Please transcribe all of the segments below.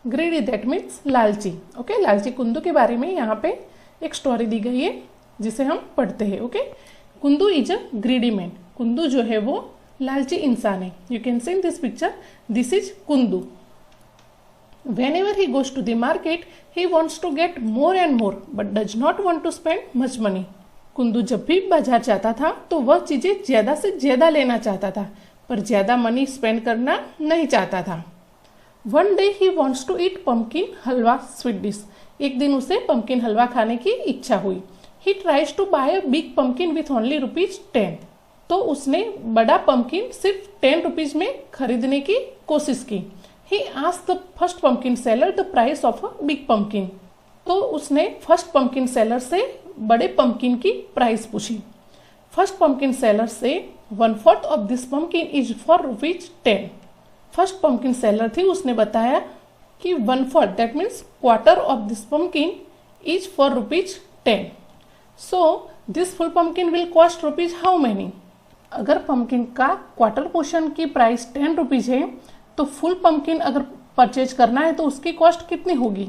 Greedy that means लालची। Okay, लालची कुंदू के बारे में यहाँ पे एक स्टोरी दी गई है जिसे हम पढ़ते हैं। Okay, Kundu is a greedy man. Kundu जो है वो लालची इंसान है। You can see in this picture, this is Kundu. Whenever he goes to the market, he wants to get more and more, but does not want to spend much money. Kundu जब भी बाजार जाता था तो वह चीजें ज्यादा से ज्यादा लेना चाहता था, पर ज्यादा मनी स्पेंड करना नहीं चाहता था। One day he wants to eat pumpkin halwa sweet dish. एक दिन उसे पंपकिन हलवा खाने की इच्छा हुई। He tries to buy a big pumpkin with only ₹10। तो उसने बड़ा पंपकिन सिर्फ 10 रुपीज में खरीदने की कोशिश की। He asked the first pumpkin seller the price of a big pumpkin। तो उसने फर्स्ट पंपकिन सेलर से बड़े पंपकिन की प्राइस पूछी। फर्स्ट पंपकिन सेलर से 1/4 of this pumpkin is for ₹10। First pumpkin seller थी, उसने बताया कि 1/4 that means quarter of this pumpkin is for ₹10। So this full pumpkin will cost rupees how many. अगर पंपकिन का quarter portion की price 10 rupees है तो फुल पंपकिन अगर परचेज करना है तो उसकी कॉस्ट कितनी होगी।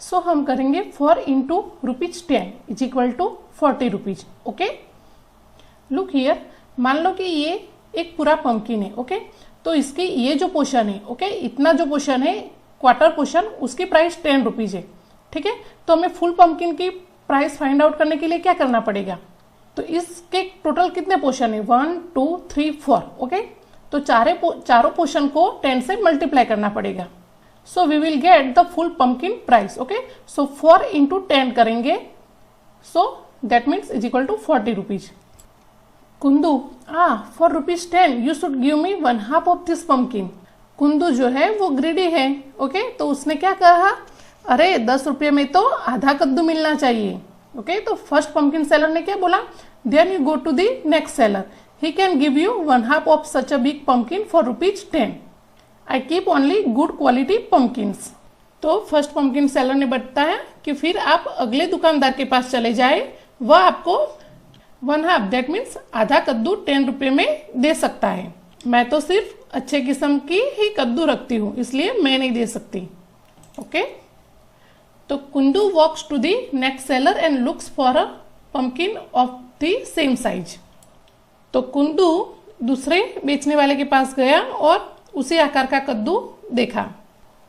सो हम करेंगे 4 into ₹10 is equal to 40 rupees. Okay, look here, मान लो कि ये एक पूरा पंपकिन है। ओके, तो इसकी ये जो पोर्शन है, ओके, इतना जो पोर्शन है क्वार्टर पोर्शन, उसकी प्राइस 10 रुपीज है। ठीक है, तो हमें फुल पंपकिन की प्राइस फाइंड आउट करने के लिए क्या करना पड़ेगा। तो इसके टोटल कितने पोर्शन है, 1 2 3 4। ओके, तो चारों पोर्शन को 10 से मल्टीप्लाई करना पड़ेगा। So we will get the full pumpkin price. Okay, so 4 into 10 करेंगे, so that means is equal to 40 rupees. Kundu, for ₹10 you should give me 1/2 of this pumpkin. Kundu जो है वो ग्रीडी है। ओके, तो उसने क्या कहा, अरे 10 रुपये में तो आधा कद्दू मिलना चाहिए। ओके, तो फर्स्ट पंपकिन सेलर ने क्या बोला, then you go to the next seller, he can give you 1/2 of such a big pumpkin for ₹10। I keep only good quality pumpkins। तो फर्स्ट पंपकिन सेलर ने बताया कि फिर आप अगले दुकानदार के पास चले जाए, वह आपको 1/2 दैट मीन्स आधा कद्दू 10 रुपये में दे सकता है। मैं तो सिर्फ अच्छे किस्म की ही कद्दू रखती हूँ, इसलिए मैं नहीं दे सकती। ओके, तो Kundu walks to the next seller and looks for a pumpkin of the same size. तो कुंदू दूसरे बेचने वाले के पास गया और उसी आकार का कद्दू देखा।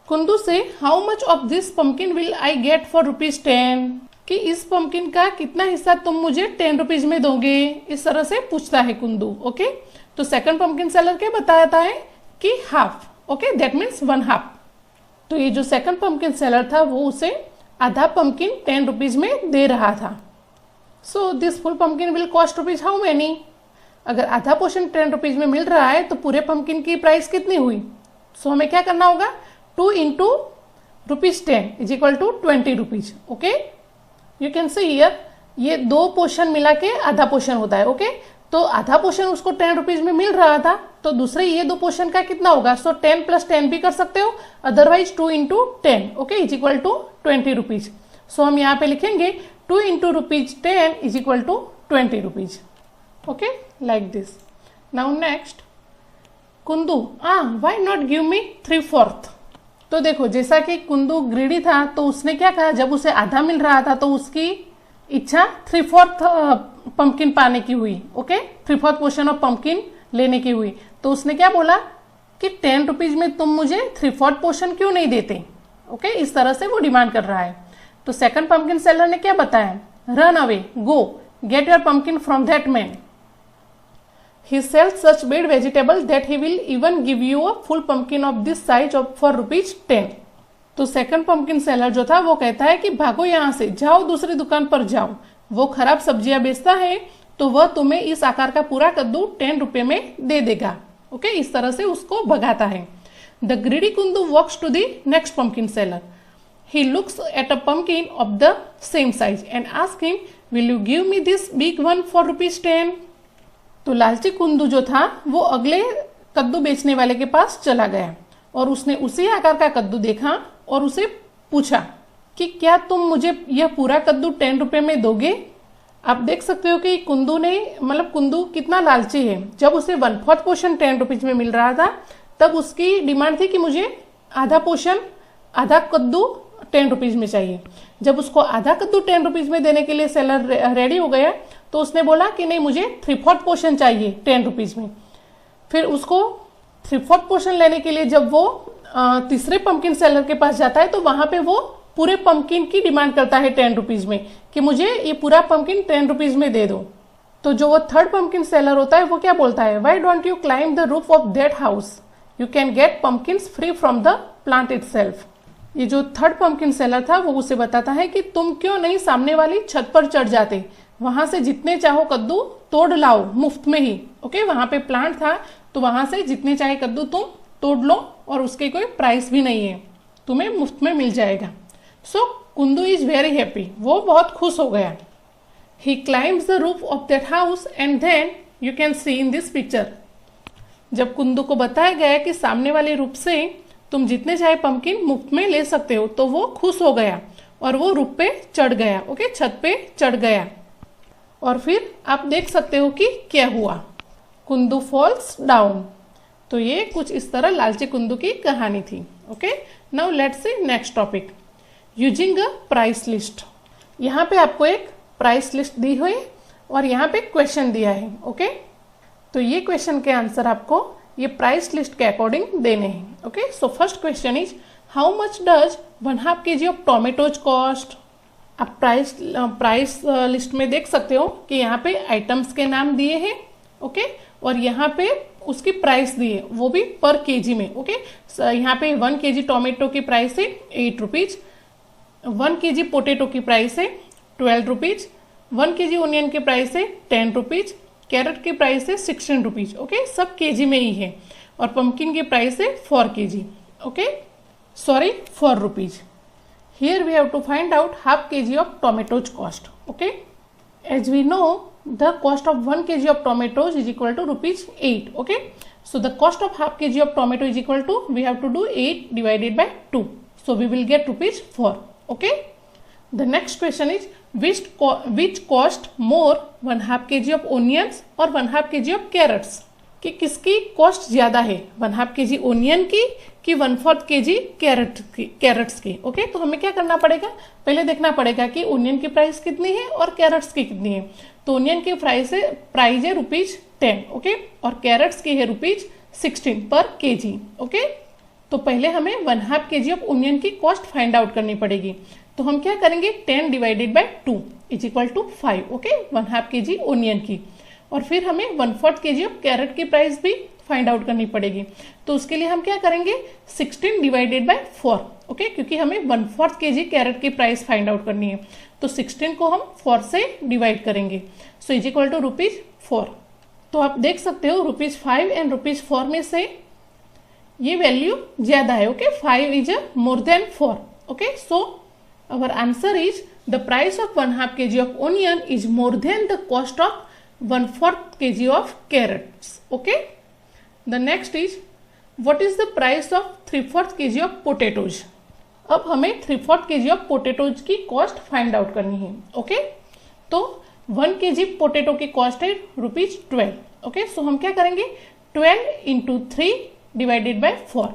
कुंदू से how much of this pumpkin will I get for ₹10। कि इस पंपकिन का कितना हिस्सा तुम मुझे 10 रुपीज में दोगे, इस तरह से पूछता है कुंदू। ओके, तो सेकंड पंपकिन सेलर क्या बताता है कि हाफ। Okay, that means 1/2। तो ये जो सेकंड पंपकिन सेलर था वो उसे आधा पंपकिन 10 रुपीज में दे रहा था। So this full pumpkin will cost rupees how many. अगर आधा पोर्शन 10 रुपीज में मिल रहा है तो पूरे पंपकिन की प्राइस कितनी हुई। सो हमें क्या करना होगा, 2 into ₹10 is equal to 20 rupees. Okay, you can see here, ये 2 पोर्शन मिला के आधा पोर्शन होता है। ओके, तो आधा पोर्शन उसको 10 रुपीज में मिल रहा था, तो दूसरे ये 2 पोर्शन का कितना होगा। सो 10 + 10 भी कर सकते हो, otherwise 2 into 10 okay is equal to 20 rupees. सो हम यहाँ पे लिखेंगे 2 into ₹10 is equal to 20 rupees. Okay, like this। Now next, Kundu, why not give me 3/4। तो देखो, जैसा कि कुंदू ग्रीडी था तो उसने क्या कहा, जब उसे आधा मिल रहा था तो उसकी इच्छा 3/4 पंपकिन पाने की हुई। ओके, 3/4 पोर्शन ऑफ पंपकिन लेने की हुई। तो उसने क्या बोला कि 10 रुपीज में तुम मुझे 3/4 पोर्शन क्यों नहीं देते। ओके, इस तरह से वो डिमांड कर रहा है। तो सेकंड पंपकिन सेलर ने क्या बताया, run away, go get your pumpkin from that man. He sells such bad vegetables that he will even give you a full pumpkin of this size for ₹10। तो second pumpkin seller जो था वो कहता है कि भागो यहाँ से, जाओ दूसरी दुकान पर जाओ, वो खराब सब्जियां बेचता है तो वह तुम्हें इस आकार का पूरा कद्दू 10 रुपये में दे देगा। ओके, इस तरह से उसको भगाता है। The greedy Kundu walks to the next pumpkin seller. He looks at a pumpkin of the same size and asks him, will you give me this big one for ₹10। तो लालची कुंदू जो था वो अगले कद्दू बेचने वाले के पास चला गया और उसने उसी आकार का कद्दू देखा और उसे पूछा कि क्या तुम मुझे यह पूरा कद्दू 10 रुपये में दोगे। आप देख सकते हो कि कुंदू ने, मतलब कुंदू कितना लालची है। जब उसे 1/4 पोर्शन 10 रुपीज में मिल रहा था तब उसकी डिमांड थी कि मुझे आधा पोर्शन आधा कद्दू 10 रुपीज़ में चाहिए। जब उसको आधा कद्दू 10 रुपीज़ में देने के लिए सेलर रेडी हो गया तो उसने बोला कि नहीं, मुझे 3/4 पोर्शन चाहिए 10 रुपीज़ में। फिर उसको 3/4 पोर्शन लेने के लिए जब वो तीसरे पंपकिन सेलर के पास जाता है तो वहां पे वो पूरे पंपकिन की डिमांड करता है 10 रुपीज़ में कि मुझे ये पूरा पंपकिन 10 रुपीज़ में दे दो। तो जो वो थर्ड पंपकिन सेलर होता है वो क्या बोलता है, why don't you climb the roof of that house, you can get pumpkins free from the plant itself. ये जो थर्ड पंपकिन सेलर था वो उसे बताता है कि तुम क्यों नहीं सामने वाली छत पर चढ़ जाते, वहां से जितने चाहो कद्दू तोड़ लाओ मुफ्त में ही। ओके, वहां पे प्लांट था तो वहां से जितने चाहे कद्दू तुम तोड़ लो और उसके कोई प्राइस भी नहीं है, तुम्हें मुफ्त में मिल जाएगा। So Kundu is very happy, वो बहुत खुश हो गया। He climbs the roof of that house and then you can see in this picture. जब कुंदू को बताया गया कि सामने वाले रूप से तुम जितने चाहे पंपकिन मुफ्त में ले सकते हो तो वो खुश हो गया और वो रूफ पे चढ़ गया। ओके, छत पे चढ़ गया। और फिर आप देख सकते हो कि क्या हुआ, कुंदू फॉल्स डाउन। तो ये कुछ इस तरह लालची कुंदू की कहानी थी। Okay, now let's see next topic, using a price list. यहाँ पे आपको एक प्राइस लिस्ट दी हुई और यहाँ पे क्वेश्चन दिया है। ओके, तो ये क्वेश्चन के आंसर आपको ये प्राइस लिस्ट के अकॉर्डिंग देने हैं। Okay, so first question is how much does 1/2 kg of tomatoes cost. आप प्राइस लिस्ट में देख सकते हो कि यहाँ पे आइटम्स के नाम दिए हैं। ओके, और यहाँ पे उसकी प्राइस दी है, वो भी पर केजी में। ओके, यहाँ पे 1 kg टोमेटो की प्राइस है 8 रुपीज, 1 kg पोटेटो की प्राइस है 12 रुपीज, 1 kg ओनियन की प्राइस है 10 रुपीज, कैरेट की प्राइस है 16 रुपीज। ओके, सब केजी में ही है। और पंपकिन की प्राइस है 4 kg। Okay, sorry 4 rupees. Here we have to find out 1/2 kg of tomatoes cost. Okay, as we know the cost of 1 kg of tomatoes is equal to rupees 8. Okay, so the cost of 1/2 kg of tomato is equal to, we have to do 8 divided by 2, so we will get rupees 4. Okay, the next question is which cost more 1/2 kg of onions or 1/2 kg of carrots। कि किसकी cost ज्यादा है, 1/2 kg onion की कि 1/4 kg crates की। Okay, तो हमें क्या करना पड़ेगा, पहले देखना पड़ेगा कि ओनियन की प्राइस कितनी है और कैरेट्स की कितनी है। तो ओनियन की प्राइस है रुपीज 10। ओके, और कैरेट्स की है रुपीज 16 पर केजी। ओके, तो पहले हमें 1/2 kg ऑफ ओनियन की कॉस्ट फाइंड आउट करनी पड़ेगी। तो हम क्या करेंगे, 10 divided by 2 is equal to 5। Okay, 1/2 kg onion की। और फिर हमें 1/4 kg ऑफ कैरेट की प्राइस भी फाइंड आउट करनी पड़ेगी। तो उसके लिए हम क्या करेंगे, 16 डिवाइडेड बाय 4। ओके, क्योंकि हमें 1/4 kg कैरेट की प्राइस फाइंड आउट करनी है। तो 16 को हम 4 से डिवाइड करेंगे, so is equal to rupees 4। तो आप देख सकते हो रुपीज 5 एंड रुपीज 4 में से ये वैल्यू ज्यादा है। Okay, 5 is more than 4। Okay, so our answer is the price of 1/2 kg of onion is more than the cost of 1/4 kg of carrots. Okay, the next is what is the price of 3/4 kg of potatoes। अब हमें 3/4 kg of potatoes की cost find out करनी है। Okay, तो 1 kg potato की cost है rupees 12। Okay, सो हम क्या करेंगे, 12 इंटू 3 डिवाइडेड बाय 4।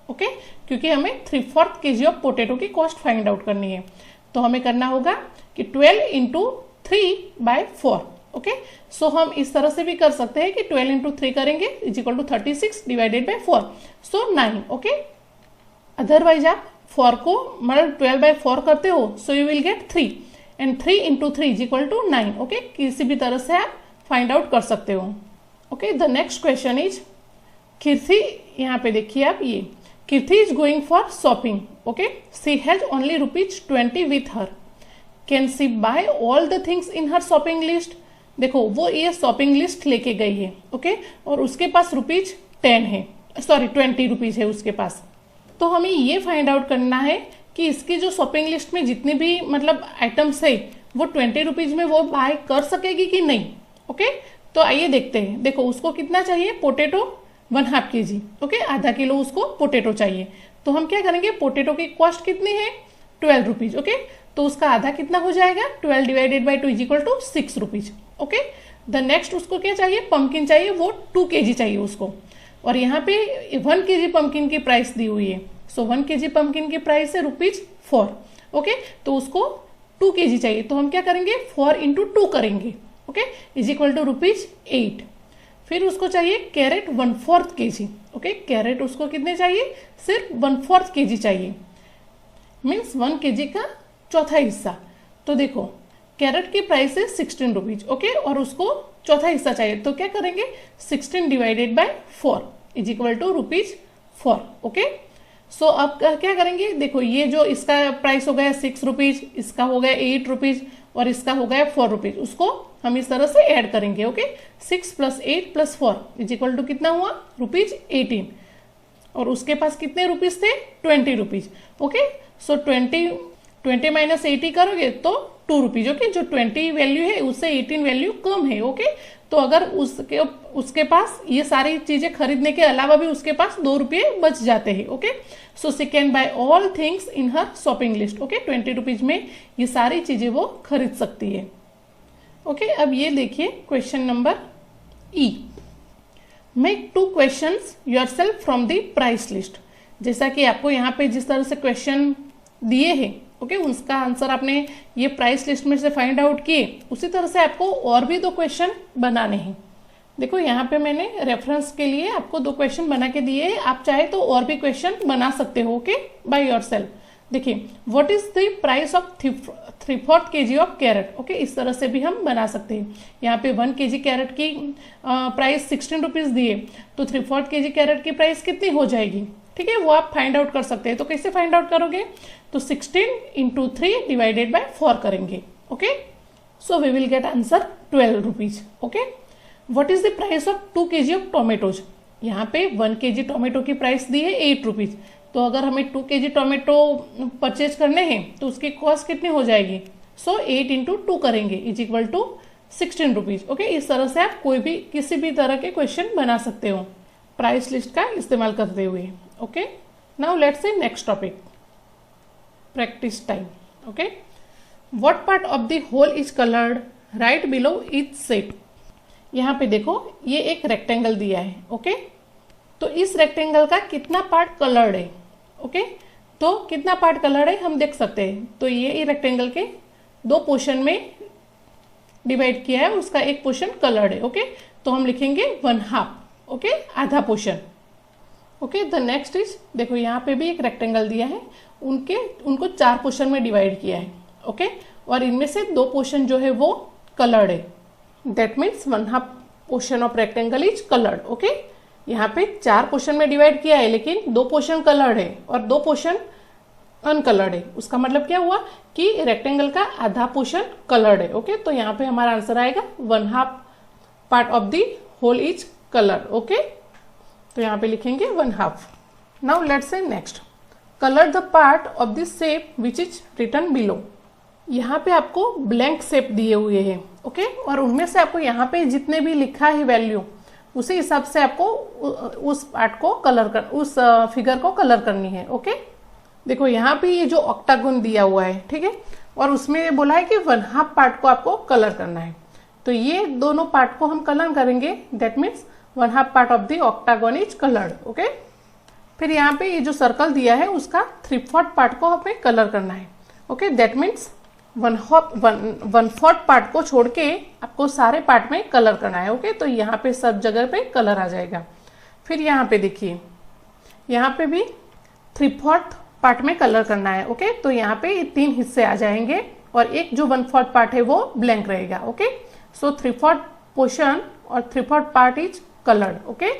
ओके, क्योंकि हमें 3/4 kg ऑफ पोटेटो की कॉस्ट फाइंड आउट करनी है। तो हमें करना होगा कि 12 इंटू 3 बाय 4। ओके, सो हम इस तरह से भी कर सकते हैं कि 12 इंटू 3 करेंगे is equal to 36 divided by 4, so 9। Okay, otherwise आप 4 को मतलब 12 बाय 4 करते हो, so you will get 3 and 3 into 3 is equal to 9। Okay, किसी भी तरह से आप फाइंड आउट कर सकते हो। Okay, the next question is Kirti, यहाँ पे देखिए आप, ये Kirti is going for shopping. Okay, she has only rupees 20 with her, can she buy all the things in her shopping list. देखो, वो ये शॉपिंग लिस्ट लेके गई है। ओके, और उसके पास रुपीज 10 है, सॉरी 20 रुपीज है उसके पास। तो हमें ये फाइंड आउट करना है कि इसकी जो शॉपिंग लिस्ट में जितने भी मतलब आइटम्स है वो 20 रुपीज में वो बाय कर सकेगी कि नहीं। ओके, तो आइए देखते हैं। देखो, उसको कितना चाहिए, पोटेटो 1/2 kg। ओके, आधा किलो उसको पोटेटो चाहिए। तो हम क्या करेंगे, पोटेटो की कॉस्ट कितनी है, 12 रुपीज। ओके, तो उसका आधा कितना हो जाएगा, 12 divided by 2 is equal to 6 rupees. Okay, the next उसको क्या चाहिए, पंपकिन चाहिए, वो 2 kg चाहिए उसको। और यहाँ पे 1 kg पंपकिन की प्राइस दी हुई है, सो सो 1 kg पम्पकिन की प्राइस है ₹4। ओके, तो उसको 2 kg चाहिए, तो हम क्या करेंगे 4 × 2 करेंगे। Okay, is equal to ₹8। फिर उसको चाहिए कैरेट 1/4 kg। ओके, कैरेट उसको कितने चाहिए, सिर्फ 1/4 kg चाहिए, मीन्स 1 kg का चौथा हिस्सा। तो देखो कैरेट की प्राइस है ₹16। ओके, और उसको चौथा हिस्सा चाहिए, तो क्या करेंगे 16 / 4 इज इक्वल टू ₹4। ओके, सो अब क्या करेंगे, देखो ये जो इसका प्राइस हो गया ₹6, इसका हो गया ₹8 और इसका हो गया ₹4, उसको हम इस तरह से ऐड करेंगे। ओके, 6 + 8 + 4 इज इक्वल टू कितना हुआ ₹18, और उसके पास कितने रुपीज थे ₹20। ओके, सो 20 - 80 करोगे तो ₹2। ओके, जो 20 वैल्यू है उससे 18 वैल्यू कम है। ओके, तो अगर उसके पास ये सारी चीजें खरीदने के अलावा भी उसके पास ₹2 बच जाते हैं। Okay, so she can buy all things in her shopping list. Okay, ₹20 में ये सारी चीजें वो खरीद सकती है। ओके, अब ये देखिए question number E, make 2 questions yourself from the price list. जैसा कि आपको यहाँ पे जिस तरह से क्वेश्चन दिए हैं, ओके, उसका आंसर आपने ये प्राइस लिस्ट में से फाइंड आउट किए, उसी तरह से आपको और भी 2 क्वेश्चन बनाने हैं। देखो यहाँ पे मैंने रेफरेंस के लिए आपको 2 क्वेश्चन बना के दिए हैं, आप चाहे तो और भी क्वेश्चन बना सकते हो। Okay, by yourself. देखिए, what is the price of 3/4 kg of carrot. Okay, इस तरह से भी हम बना सकते हैं। यहाँ पे 1 kg कैरेट की प्राइस ₹16 दिए, तो 3/4 kg कैरेट की प्राइस कितनी हो जाएगी, ठीक है, वो आप फाइंड आउट कर सकते हैं। तो कैसे फाइंड आउट करोगे, तो 16 × 3 / 4 करेंगे। Okay, so we will get answer ₹12। Okay, what is the price of 2 kg of tomatoes. यहाँ पे 1 kg टोमेटो की प्राइस दी है ₹8, तो अगर हमें 2 kg टोमेटो परचेज करने हैं तो उसकी कॉस्ट कितनी हो जाएगी, सो 8 × 2 करेंगे इज इक्वल टू ₹16। ओके, इस तरह से आप कोई भी किसी भी तरह के क्वेश्चन बना सकते हो प्राइस लिस्ट का इस्तेमाल करते हुए। Okay, now let's say next topic, practice time. Okay, what part of the whole is coloured, right below each shape. यहाँ पे देखो ये एक रेक्टेंगल दिया है। ओके, तो इस रेक्टेंगल का कितना पार्ट कलर्ड है। ओके, तो कितना पार्ट कलर्ड है हम देख सकते हैं। तो ये रेक्टेंगल के 2 पोर्शन में डिवाइड किया है, उसका एक पोर्शन कलर्ड है। ओके, तो हम लिखेंगे 1/2। ओके, आधा portion. Okay, the next is, देखो यहाँ पे भी एक रेक्टेंगल दिया है, उनको 4 पोर्शन में डिवाइड किया है। ओके, और इनमें से 2 पोर्शन जो है वो कलर्ड है, that means 1/2 portion of rectangle is coloured. Okay, यहाँ पे 4 पोर्शन में डिवाइड किया है, लेकिन 2 पोर्शन कलर्ड है और 2 पोर्शन अनकलर्ड है। उसका मतलब क्या हुआ कि रेक्टेंगल का आधा पोर्शन कलर्ड है। ओके, तो यहाँ पे हमारा आंसर आएगा 1/2 part of the whole is coloured. Okay, तो यहाँ पे लिखेंगे 1/2। Now let's say next, colour the part of the shape which is written below. यहाँ पे आपको ब्लैंक शेप दिए हुए हैं। ओके, और उनमें से आपको यहाँ पे जितने भी लिखा है वैल्यू, उसी हिसाब से आपको उस पार्ट को उस फिगर को कलर करनी है। ओके, देखो यहाँ पे ये जो ऑक्टागोन दिया हुआ है, ठीक है, और उसमें बोला है कि 1/2 पार्ट को आपको कलर करना है, तो ये दोनों पार्ट को हम कलर करेंगे, that means 1/2 part of the octagon is coloured. Okay, फिर यहाँ पे ये जो सर्कल दिया है उसका 3/4 पार्ट को हमें कलर करना है। ओके, दैट मीन्स 1/4 पार्ट को छोड़ के आपको सारे पार्ट में कलर करना है। ओके, तो यहाँ पे सब जगह पे कलर आ जाएगा। फिर यहाँ पे देखिए, यहाँ पे भी 3/4 पार्ट में कलर करना है। ओके, तो यहाँ पे 3 हिस्से आ जाएंगे और एक जो 1/4 पार्ट है वो ब्लैंक रहेगा। ओके, सो 3/4 पोर्शन और 3/4 part is coloured. Okay,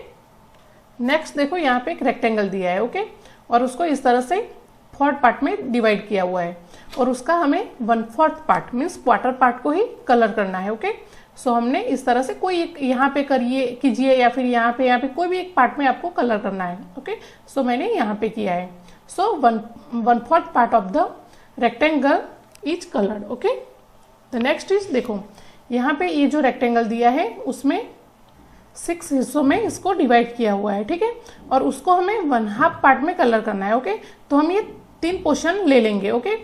next देखो यहाँ पे एक रेक्टेंगल दिया है। ओके, और उसको इस तरह से 4 पार्ट में डिवाइड किया हुआ है और उसका हमें 1/4 पार्ट मीन्स क्वार्टर पार्ट को ही कलर करना है। ओके, सो हमने इस तरह से कोई एक यहाँ पे कीजिए या फिर यहाँ पे कोई भी एक पार्ट में आपको कलर करना है। ओके, सो मैंने यहाँ पे किया है। सो 1/4 part of the rectangle is coloured. Okay, the next is, देखो यहाँ पे ये जो रेक्टेंगल दिया है उसमें 6 हिस्सों में इसको डिवाइड किया हुआ है, ठीक है, और उसको हमें 1/2 पार्ट में कलर करना है। ओके, तो हम ये 3 पोर्शन ले लेंगे। ओके,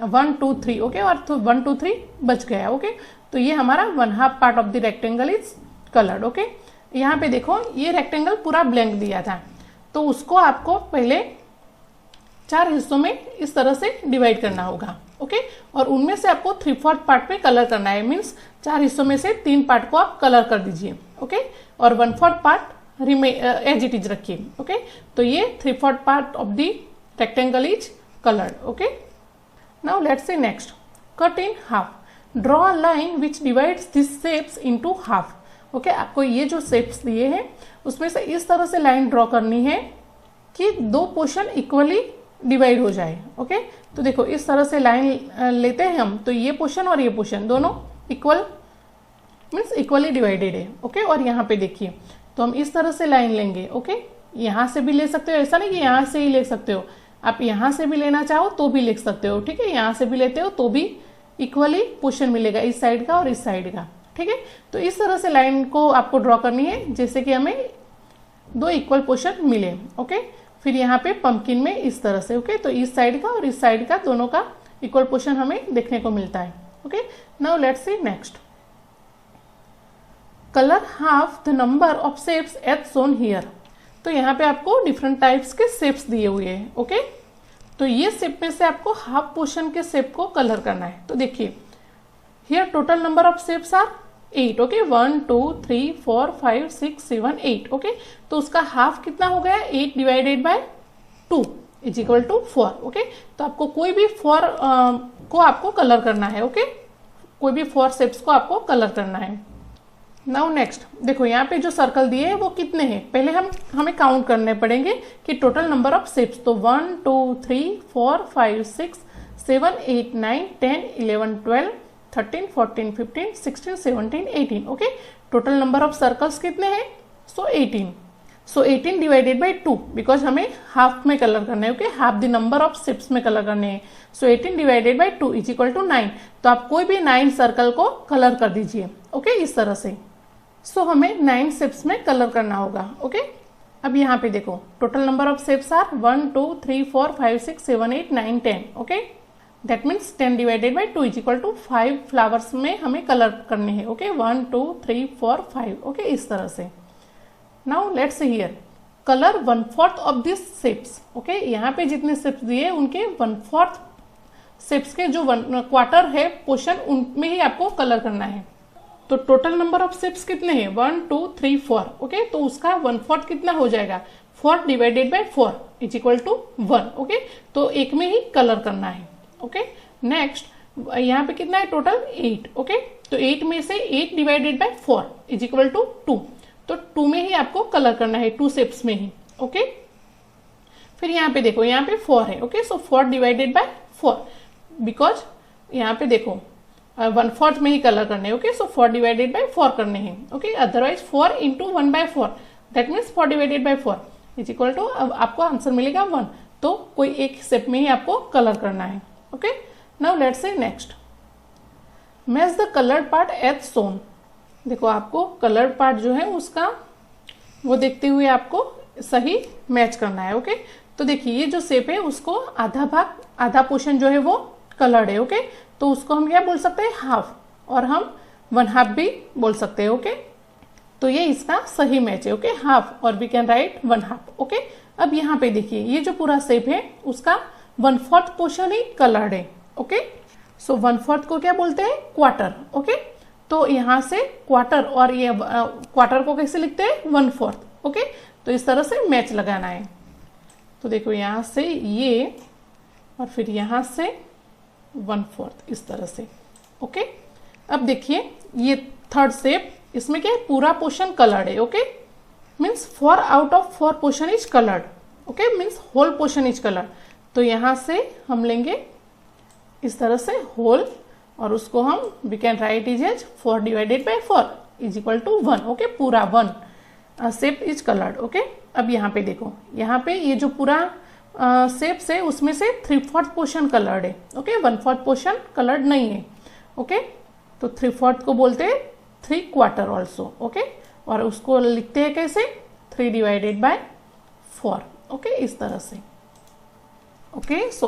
1 2 3। ओके, और तो 1 2 3 बच गया। ओके, तो ये हमारा 1/2 part of the rectangle is coloured. Okay, यहाँ पे देखो ये रेक्टेंगल पूरा ब्लैंक दिया था, तो उसको आपको पहले 4 हिस्सों में इस तरह से डिवाइड करना होगा। ओके, और उनमें से आपको 3/4 पार्ट में कलर करना है। मीन्स 4 हिस्सों में से 3 पार्ट को आप कलर कर दीजिए। ओके, और 1/4 पार्ट एज इट इज रखिए। ओके, तो ये 3/4 part of the rectangle is coloured. Okay, now let's say next, cut in half, draw a line which divides this shapes into half. Okay, आपको ये जो shapes दिए हैं उसमें से इस तरह से लाइन ड्रॉ करनी है कि 2 पोर्शन इक्वली डिवाइड हो जाए। ओके, तो देखो इस तरह से लाइन लेते हैं हम, तो ये पोर्शन और ये पोर्शन दोनों इक्वल मीन्स इक्वली डिवाइडेड है। ओके, और यहाँ पे देखिए, तो हम इस तरह से लाइन लेंगे। ओके, यहाँ से भी ले सकते हो, ऐसा नहीं कि यहाँ से ही ले सकते हो, आप यहाँ से भी लेना चाहो तो भी लिख सकते हो। ठीक है, यहाँ से भी लेते हो तो भी इक्वली पोर्शन मिलेगा, इस साइड का और इस साइड का। ठीक है, तो इस तरह से लाइन को आपको ड्रॉ करनी है जैसे कि हमें 2 इक्वल पोर्शन मिले। ओके, फिर यहाँ पे पंपकिन में इस तरह से। ओके, तो इस साइड का और इस साइड का दोनों का इक्वल पोर्शन हमें देखने को मिलता है। Okay, now let's see next, colour half the number of shapes as shown here. तो यहाँ पे आपको डिफरेंट टाइप्स के शेप्स दिए हुए हैं। ओके, तो ये शेप में से आपको हाफ पोर्शन के शेप को कलर करना है। तो देखिए, here total number of shapes are 8। Okay, 1 2 3 4 5 6 7 8। Okay, तो उसका हाफ कितना हो गया, 8 divided by 2 is equal to 4। Okay, तो आपको कोई भी 4 को आपको कलर करना है। ओके, कोई भी 4 शेप्स को आपको कलर करना है। नाउ नेक्स्ट, देखो यहाँ पे जो सर्कल दिए हैं वो कितने हैं, पहले हमें काउंट करने पड़ेंगे कि टोटल नंबर ऑफ शेप्स। तो 1 2 3 4 5 6 7 8 9 10 11 12 13 14 15 16 17 18। Okay, total number of circles कितने हैं, so 18। So 18 divided by 2, because हमें हाफ में कलर करना है। Okay, half the number of shapes में कलर करने हैं। So 18 divided by 2 is equal to 9। तो आप कोई भी 9 सर्कल को कलर कर दीजिए। ओके, इस तरह से। सो हमें 9 शेप्स में कलर करना होगा। ओके, अब यहाँ पे देखो, total number of shapes are 1 2 3 4 5 6 7 8 9 10। Okay, that means 10 divided by 2 is equal to 5 flowers में हमें कलर करने हैं। ओके, 1 2 3 4 5। ओके, इस तरह से। Now let's hear, colour 1/4 of this shapes. Okay, यहाँ पे जितने शेप्स दिए उनके 1/4 शेप्स के जो क्वार्टर है पोर्शन, उनमें ही आपको कलर करना है। तो टोटल नंबर ऑफ शेप्स कितने हैं, 1 2 3 4। ओके, तो उसका 1/4 कितना हो जाएगा, 4 divided by 4 is equal to 1। Okay, तो एक में ही कलर करना है। ओके, नेक्स्ट यहाँ पे कितना है टोटल 8। ओके, तो 8 में से 8 divided by 4 is equal to 2। तो 2 में ही आपको कलर करना है, 2 शेप्स में ही। ओके, फिर यहाँ पे देखो, यहाँ पे 4 है। Okay, so 4 divided by 4, because यहाँ पे देखो 1/4 में ही कलर करने हैं। ओके, सो 4 डिवाइडेड बाई 4 करने हैं। Okay, otherwise 4 into 1/4 that means 4 divided by 4 is equal to, अब आपको आंसर मिलेगा 1। तो कोई एक शेप में ही आपको कलर करना है। Okay, now let's say next, match the coloured part as shown. देखो, आपको कलर्ड पार्ट जो है उसका वो देखते हुए आपको सही मैच करना है। ओके, तो देखिए ये जो शेप है उसको आधा पोर्शन जो है वो कलर्ड है। ओके, तो उसको हम क्या बोल सकते हैं, हाफ, और हम 1/2 भी बोल सकते हैं। ओके, तो ये इसका सही मैच है। ओके, हाफ, और वी कैन राइट 1/2। ओके, अब यहाँ पे देखिए ये जो पूरा शेप है उसका 1/4 पोर्शन ही कलर्ड है। ओके, सो 1/4 को क्या बोलते हैं, क्वार्टर। ओके, तो यहाँ से क्वार्टर, और ये क्वार्टर को कैसे लिखते हैं, 1/4। ओके, तो इस तरह से मैच लगाना है। तो देखो यहाँ से ये, और फिर यहाँ से 1/4 इस तरह से। ओके, अब देखिए ये थर्ड शेप, इसमें क्या है, पूरा पोर्शन कलर्ड है। Okay, means 4 out of 4 portion is coloured. Okay, means whole portion is coloured. तो यहाँ से हम लेंगे इस तरह से होल, और उसको हम we can write is as 4 divided by 4 is equal to 1। Okay, पूरा 1 शेप इज कलर्ड। ओके, अब यहाँ पे देखो, यहाँ पे ये जो पूरा शेप से उसमें से 3/4 पोर्शन कलर्ड है। ओके, 1/4 पोर्शन कलर्ड नहीं है। ओके, तो 3/4 को बोलते हैं 3/4 ऑल्सो। ओके, और उसको लिखते हैं कैसे, 3 डिवाइडेड बाय 4। ओके, इस तरह से। ओके, सो